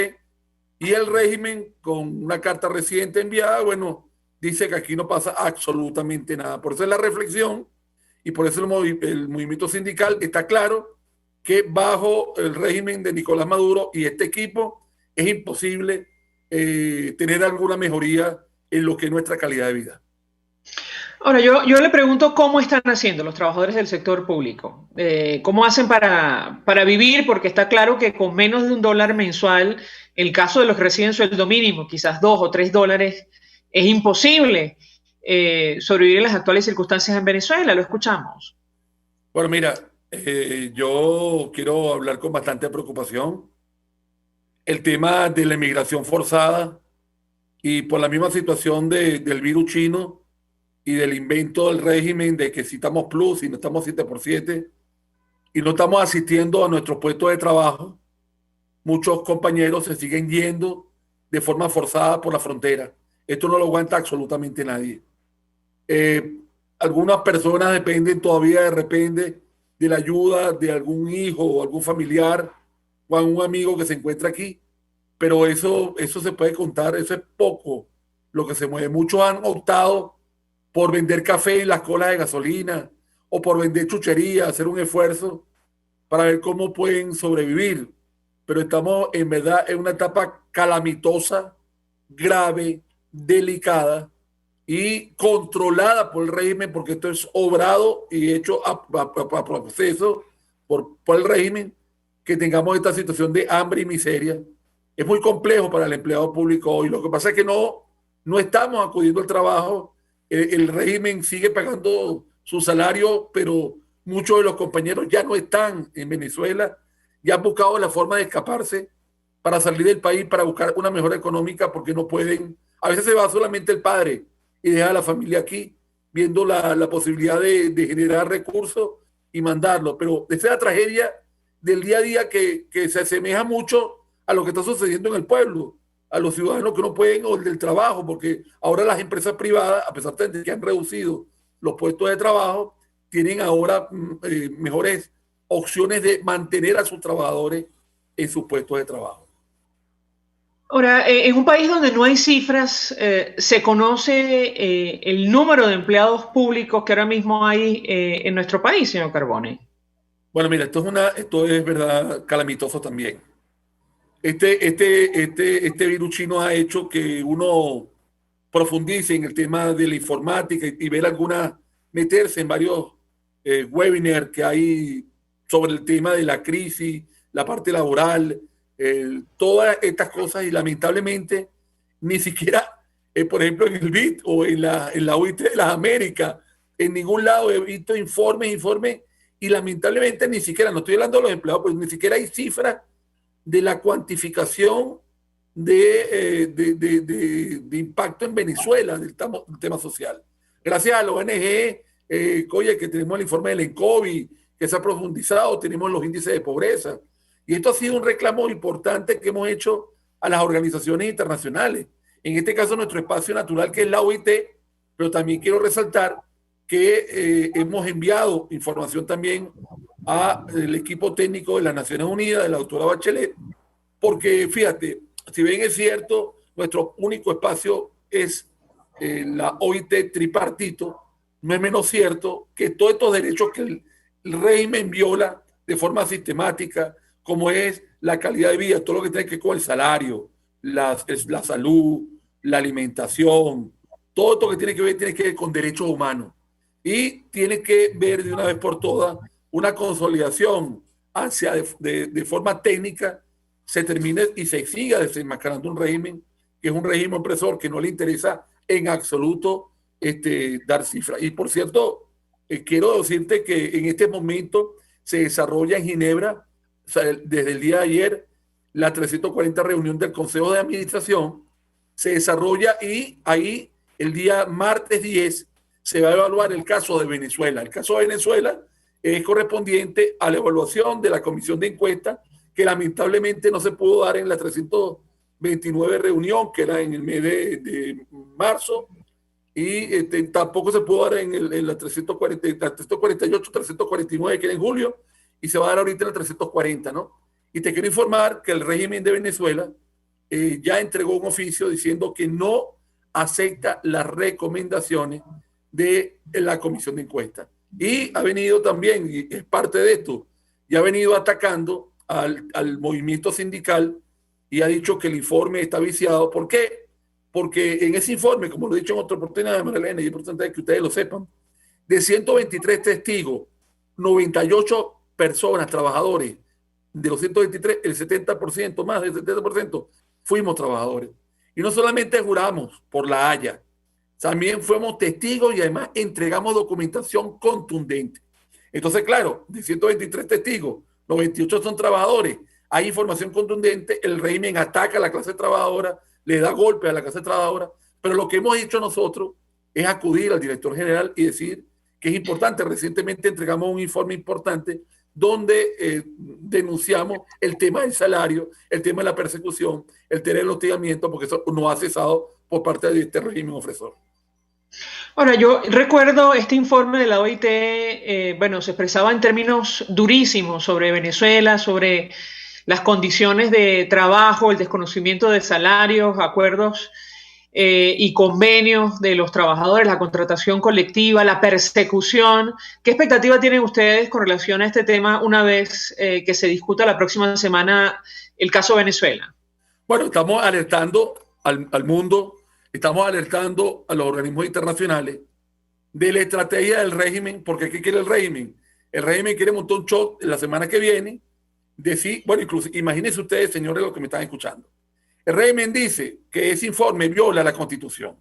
y el régimen, con una carta reciente enviada, bueno, dice que aquí no pasa absolutamente nada. Por eso es la reflexión y por eso el movimiento sindical está claro que bajo el régimen de Nicolás Maduro y este equipo es imposible tener alguna mejoría en lo que es nuestra calidad de vida. Ahora, yo le pregunto cómo están haciendo los trabajadores del sector público. ¿Cómo hacen para vivir? Porque está claro que con menos de $1 mensual, el caso de los que reciben sueldo mínimo, quizás $2 o $3, es imposible sobrevivir en las actuales circunstancias en Venezuela. Lo escuchamos. Bueno, mira, yo quiero hablar con bastante preocupación. El tema de la inmigración forzada y por la misma situación del virus chino y del invento del régimen de que si estamos plus y no estamos 7x7 y no estamos asistiendo a nuestros puestos de trabajo, muchos compañeros se siguen yendo de forma forzada por la frontera. Esto no lo aguanta absolutamente nadie. Algunas personas dependen todavía de repente de la ayuda de algún hijo o algún familiar o algún amigo que se encuentra aquí, pero eso se puede contar, eso es poco lo que se mueve. Muchos han optado por vender café en las colas de gasolina o por vender chuchería, hacer un esfuerzo para ver cómo pueden sobrevivir. Pero estamos en verdad en una etapa calamitosa, grave, delicada y controlada por el régimen, porque esto es obrado y hecho a proceso por el régimen, que tengamos esta situación de hambre y miseria. Es muy complejo para el empleado público hoy. Lo que pasa es que no estamos acudiendo al trabajo. El régimen sigue pagando su salario, pero muchos de los compañeros ya no están en Venezuela, ya han buscado la forma de escaparse para salir del país, para buscar una mejora económica, porque no pueden. A veces se va solamente el padre y deja a la familia aquí, viendo la posibilidad de generar recursos y mandarlo. Pero esa es la tragedia del día a día que se asemeja mucho a lo que está sucediendo en el pueblo, a los ciudadanos que no pueden, o el del trabajo, porque ahora las empresas privadas, a pesar de que han reducido los puestos de trabajo, tienen ahora mejores opciones de mantener a sus trabajadores en sus puestos de trabajo. Ahora, en un país donde no hay cifras, ¿se conoce el número de empleados públicos que ahora mismo hay en nuestro país, señor Carbone? Bueno, mira, esto es verdad calamitoso también. Este virus chino ha hecho que uno profundice en el tema de la informática y ver meterse en varios webinars que hay sobre el tema de la crisis, la parte laboral, todas estas cosas, y lamentablemente ni siquiera, por ejemplo, en el BID o en la OIT de las Américas, en ningún lado he visto informes, y lamentablemente ni siquiera, no estoy hablando de los empleados, pues ni siquiera hay cifras de la cuantificación de impacto en Venezuela del tema social. Gracias a la ONG, que tenemos el informe del ENCOVI, que se ha profundizado, tenemos los índices de pobreza. Y esto ha sido un reclamo importante que hemos hecho a las organizaciones internacionales. En este caso, nuestro espacio natural, que es la OIT, pero también quiero resaltar que hemos enviado información también al equipo técnico de las Naciones Unidas, de la doctora Bachelet, porque fíjate, si bien es cierto, nuestro único espacio es la OIT tripartito, no es menos cierto que todos estos derechos que el régimen viola de forma sistemática, como es la calidad de vida, todo lo que tiene que ver con el salario, la salud, la alimentación, todo esto que tiene que ver con derechos humanos. Y tiene que ver de una vez por todas una consolidación hacia de forma técnica se termine y se siga desenmascarando un régimen que es un régimen opresor que no le interesa en absoluto dar cifras. Y por cierto, quiero decirte que en este momento se desarrolla en Ginebra, o sea, desde el día de ayer, la 340 reunión del Consejo de Administración se desarrolla y ahí el día martes 10 se va a evaluar el caso de Venezuela. El caso de Venezuela es correspondiente a la evaluación de la comisión de encuesta que lamentablemente no se pudo dar en la 329 reunión, que era en el mes de marzo, y tampoco se pudo dar en la 348, 349, que era en julio, y se va a dar ahorita en la 340, ¿no? Y te quiero informar que el régimen de Venezuela ya entregó un oficio diciendo que no acepta las recomendaciones de la comisión de encuesta. Y ha venido también, y es parte de esto, y ha venido atacando al movimiento sindical y ha dicho que el informe está viciado. ¿Por qué? Porque en ese informe, como lo he dicho en otra oportunidad, Marilena, y es importante que ustedes lo sepan, de 123 testigos, 98 personas, trabajadores, de los 123, el 70%, más del 70%, fuimos trabajadores. Y no solamente juramos por la Haya, también fuimos testigos y además entregamos documentación contundente. Entonces, claro, de 123 testigos, 98 son trabajadores, hay información contundente, el régimen ataca a la clase trabajadora, le da golpe a la clase trabajadora, pero lo que hemos hecho nosotros es acudir al director general y decir que es importante. Recientemente entregamos un informe importante donde denunciamos el tema del salario, el tema de la persecución, el tema del hostigamiento, porque eso no ha cesado por parte de este régimen opresor. Ahora, yo recuerdo este informe de la OIT, bueno, se expresaba en términos durísimos sobre Venezuela, sobre las condiciones de trabajo, el desconocimiento de salarios, acuerdos y convenios de los trabajadores, la contratación colectiva, la persecución. ¿Qué expectativa tienen ustedes con relación a este tema una vez que se discuta la próxima semana el caso Venezuela? Bueno, estamos alertando al mundo, estamos alertando a los organismos internacionales de la estrategia del régimen, porque ¿qué quiere el régimen? El régimen quiere montar un show la semana que viene, decir, bueno, incluso imagínense ustedes, señores, los que me están escuchando. El régimen dice que ese informe viola la Constitución.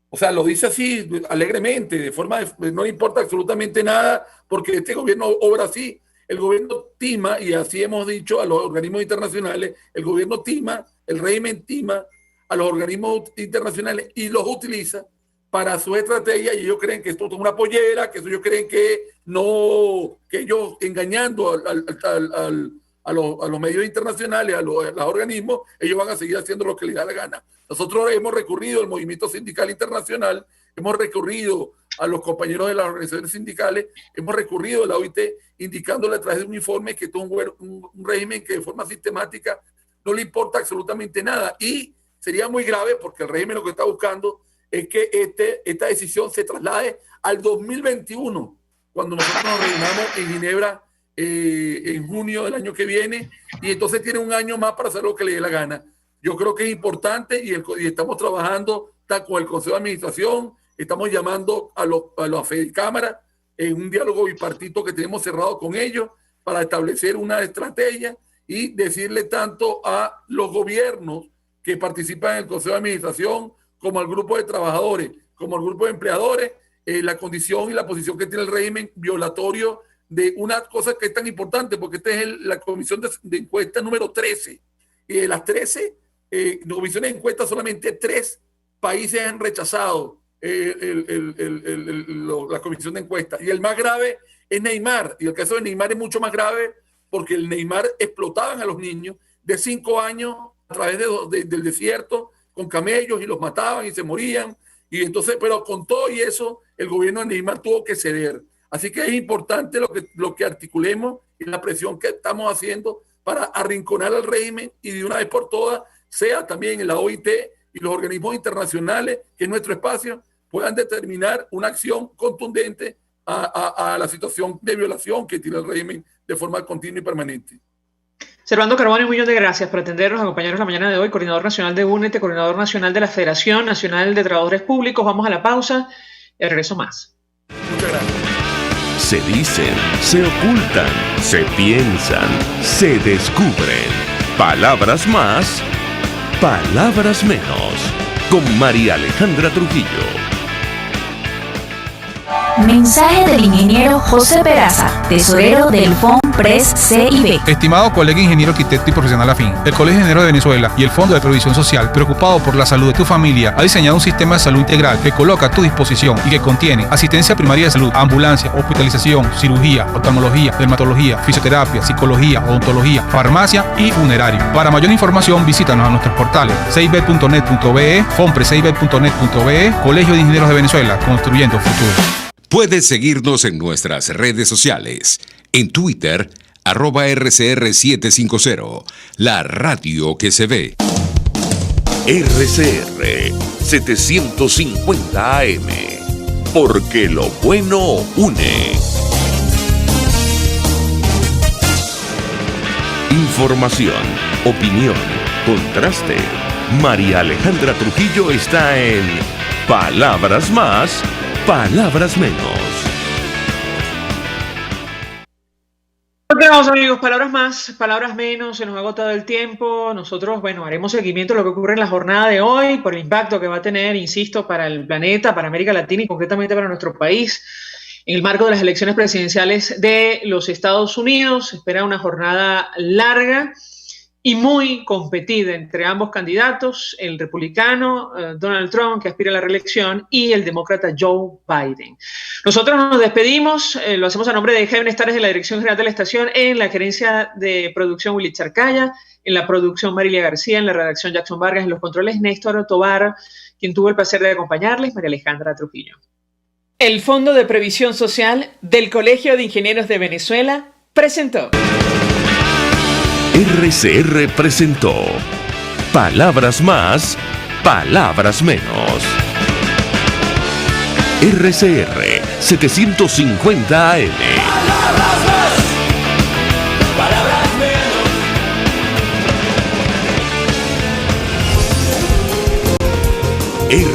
O sea, lo dice así alegremente, de forma no le importa absolutamente nada, porque este gobierno obra así. El gobierno tima, y así hemos dicho a los organismos internacionales, el gobierno tima, el régimen tima a los organismos internacionales y los utiliza para su estrategia, y ellos creen que esto es una pollera, que ellos creen que no, que ellos engañando a los medios internacionales, a los organismos, ellos van a seguir haciendo lo que les da la gana. Nosotros hemos recurrido al movimiento sindical internacional, hemos recurrido a los compañeros de las organizaciones sindicales, hemos recurrido a la OIT, indicándole a través de un informe que es un régimen que de forma sistemática no le importa absolutamente nada. Y sería muy grave porque el régimen lo que está buscando es que esta decisión se traslade al 2021, cuando nosotros nos reunamos en Ginebra en junio del año que viene, y entonces tiene un año más para hacer lo que le dé la gana. Yo creo que es importante y estamos trabajando con el Consejo de Administración, estamos llamando a la Fedicámara en un diálogo bipartito que tenemos cerrado con ellos para establecer una estrategia y decirle tanto a los gobiernos que participan en el Consejo de Administración como al grupo de trabajadores, como al grupo de empleadores, la condición y la posición que tiene el régimen violatorio de una cosa que es tan importante, porque esta es la comisión de encuesta número 13. Y de las 13 comisiones de encuesta, solamente 3 países han rechazado la comisión de encuesta. Y el más grave es Neymar. Y el caso de Neymar es mucho más grave porque el Neymar explotaban a los niños de 5 años a través del desierto con camellos y los mataban y se morían. Y entonces, pero con todo y eso, el gobierno de Neymar tuvo que ceder. Así que es importante lo que articulemos y la presión que estamos haciendo para arrinconar al régimen y de una vez por todas, sea también en la OIT y los organismos internacionales, que en nuestro espacio puedan determinar una acción contundente a la situación de violación que tiene el régimen de forma continua y permanente. Servando Carbone, un millón de gracias por atendernos, acompañarnos la mañana de hoy. Coordinador nacional de UNET, coordinador nacional de la Federación Nacional de Trabajadores Públicos. Vamos a la pausa y al regreso más. Muchas gracias. Se dicen, se ocultan, se piensan, se descubren. Palabras más, palabras menos. Con María Alejandra Trujillo. Mensaje del ingeniero José Peraza, tesorero del FOMPRES CIB. Estimado colega ingeniero arquitecto y profesional afín, el Colegio de Ingenieros de Venezuela y el Fondo de Previsión Social, preocupado por la salud de tu familia, ha diseñado un sistema de salud integral que coloca a tu disposición y que contiene asistencia primaria de salud, ambulancia, hospitalización, cirugía, oftalmología, dermatología, fisioterapia, psicología, odontología, farmacia y funerario. Para mayor información, visítanos a nuestros portales cib.net.be, fomprescib.net.be, Colegio de Ingenieros de Venezuela, construyendo futuro. Puedes seguirnos en nuestras redes sociales. En Twitter, @RCR750, la radio que se ve. RCR 750 AM. Porque lo bueno une. Información, opinión, contraste. María Alejandra Trujillo está en Palabras Más, Palabras Menos. Continuamos, amigos, palabras más, palabras menos, se nos ha agotado el tiempo. Nosotros, haremos seguimiento de lo que ocurre en la jornada de hoy por el impacto que va a tener, insisto, para el planeta, para América Latina y concretamente para nuestro país. En el marco de las elecciones presidenciales de los Estados Unidos, se espera una jornada larga y muy competida entre ambos candidatos, el republicano Donald Trump, que aspira a la reelección, y el demócrata Joe Biden. Nosotros nos despedimos, lo hacemos a nombre de Jaime Estares de la Dirección General de la Estación, en la gerencia de producción Willy Charcaya, en la producción Marilia García, en la redacción Jackson Vargas, en los controles Néstor Tobar, quien tuvo el placer de acompañarles, María Alejandra Trujillo. El Fondo de Previsión Social del Colegio de Ingenieros de Venezuela presentó. RCR presentó Palabras Más, Palabras Menos. RCR 750 AM. Palabras menos. RCR